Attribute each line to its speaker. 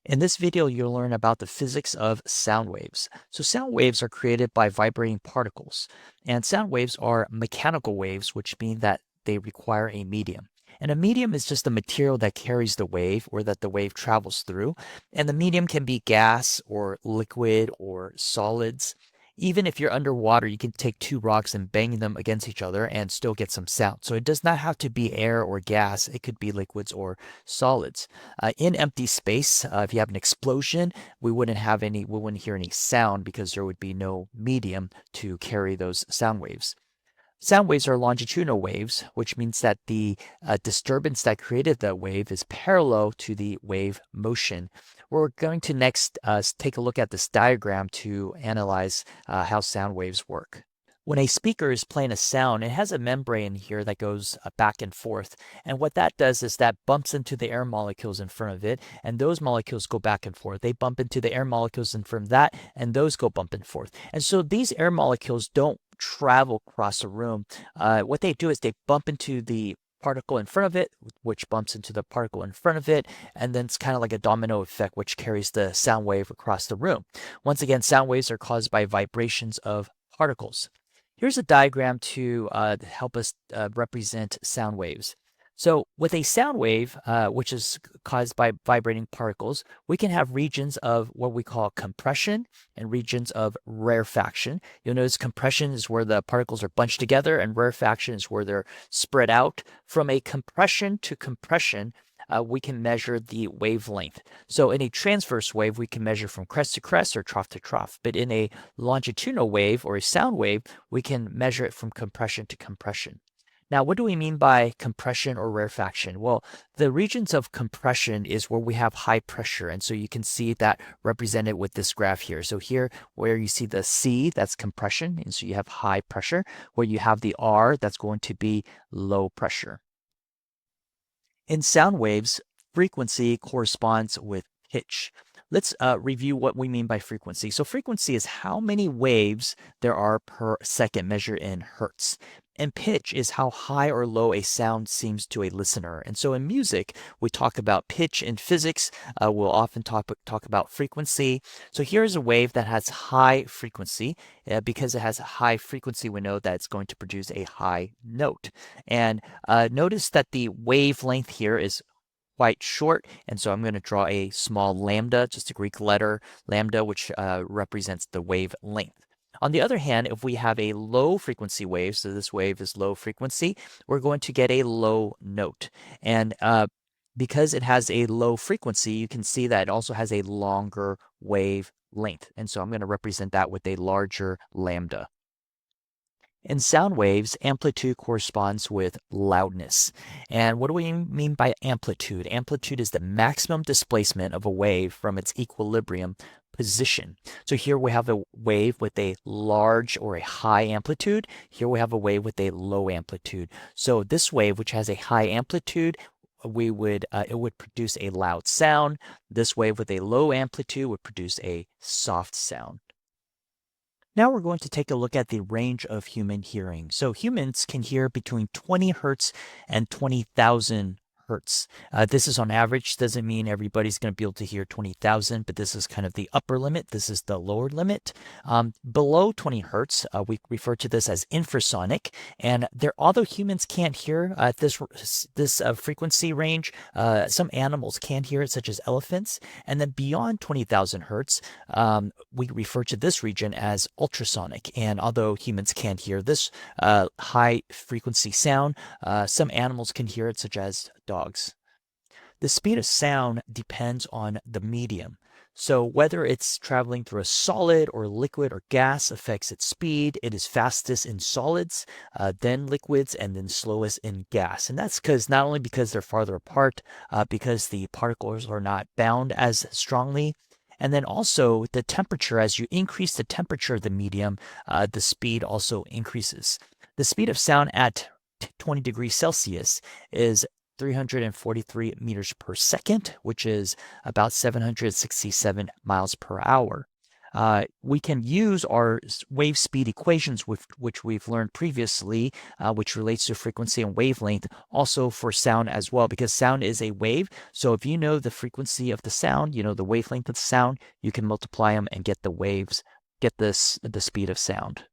Speaker 1: In this video, you'll learn about the physics of sound waves. So sound waves are created by vibrating particles, and sound waves are mechanical waves, which mean that they require a medium. And a medium is just the material that carries the wave or that the wave travels through. And the medium can be gas or liquid or solids. Even if you're underwater, you can take two rocks and bang them against each other and still get some sound. So it does not have to be air or gas. It could be liquids or solids. In empty space, if you have an explosion, we wouldn't hear any sound because there would be no medium to carry those sound waves. Sound waves are longitudinal waves, which means that the disturbance that created that wave is parallel to the wave motion. We're going to next take a look at this diagram to analyze how sound waves work. When a speaker is playing a sound, it has a membrane here that goes back and forth. And what that does is that bumps into the air molecules in front of it, and those molecules go back and forth. They bump into the air molecules in front of that, and those go bump and forth. And so these air molecules don't travel across a room. What they do is they bump into the particle in front of it, which bumps into the particle in front of it, and then it's kind of like a domino effect, which carries the sound wave across the room. Once again, sound waves are caused by vibrations of particles. Here's a diagram to help us represent sound waves. So with a sound wave, which is caused by vibrating particles, we can have regions of what we call compression and regions of rarefaction. You'll notice compression is where the particles are bunched together, and rarefaction is where they're spread out. From a compression to compression, we can measure the wavelength. So in a transverse wave, we can measure from crest to crest or trough to trough. But in a longitudinal wave or a sound wave, we can measure it from compression to compression. Now, what do we mean by compression or rarefaction? Well, the regions of compression is where we have high pressure. And so you can see that represented with this graph here. So here, where you see the C, that's compression. And so you have high pressure. Where you have the R, that's going to be low pressure. In sound waves, frequency corresponds with pitch. Let's review what we mean by frequency. So frequency is how many waves there are per second measured in hertz. And pitch is how high or low a sound seems to a listener. And so in music, we talk about pitch. In physics, we'll often talk about frequency. So here's a wave that has high frequency. Because it has a high frequency, we know that it's going to produce a high note. And notice that the wavelength here is quite short, and so I'm going to draw a small lambda, just a Greek letter lambda, which represents the wavelength. On the other hand, if we have a low frequency wave, so this wave is low frequency, we're going to get a low note. And because it has a low frequency, you can see that it also has a longer wave length. And so I'm going to represent that with a larger lambda. In sound waves, amplitude corresponds with loudness. And what do we mean by amplitude? Amplitude is the maximum displacement of a wave from its equilibrium position. So here we have a wave with a large or a high amplitude. Here we have a wave with a low amplitude. So this wave, which has a high amplitude, it would produce a loud sound. This wave with a low amplitude would produce a soft sound. Now we're going to take a look at the range of human hearing. So humans can hear between 20 hertz and 20,000 hertz. This is on average. Doesn't mean everybody's going to be able to hear 20,000, but this is kind of the upper limit. This is the lower limit. Below 20 hertz, we refer to this as infrasonic. And although humans can't hear at this frequency range, some animals can hear it, such as elephants. And then beyond 20,000 hertz, we refer to this region as ultrasonic. And although humans can't hear this high frequency sound, some animals can hear it, such as dogs. The speed of sound depends on the medium. So whether it's traveling through a solid or liquid or gas affects its speed. It is fastest in solids, then liquids, and then slowest in gas. And that's not only because they're farther apart, because the particles are not bound as strongly. And then also the temperature, as you increase the temperature of the medium, the speed also increases. The speed of sound at 20 degrees Celsius is 343 meters per second, which is about 767 miles per hour. we can use our wave speed equations, which we've learned previously, which relates to frequency and wavelength, also for sound as well, because sound is a wave. So if you know the frequency of the sound, you know the wavelength of the sound, you can multiply them and get the waves, get the speed of sound.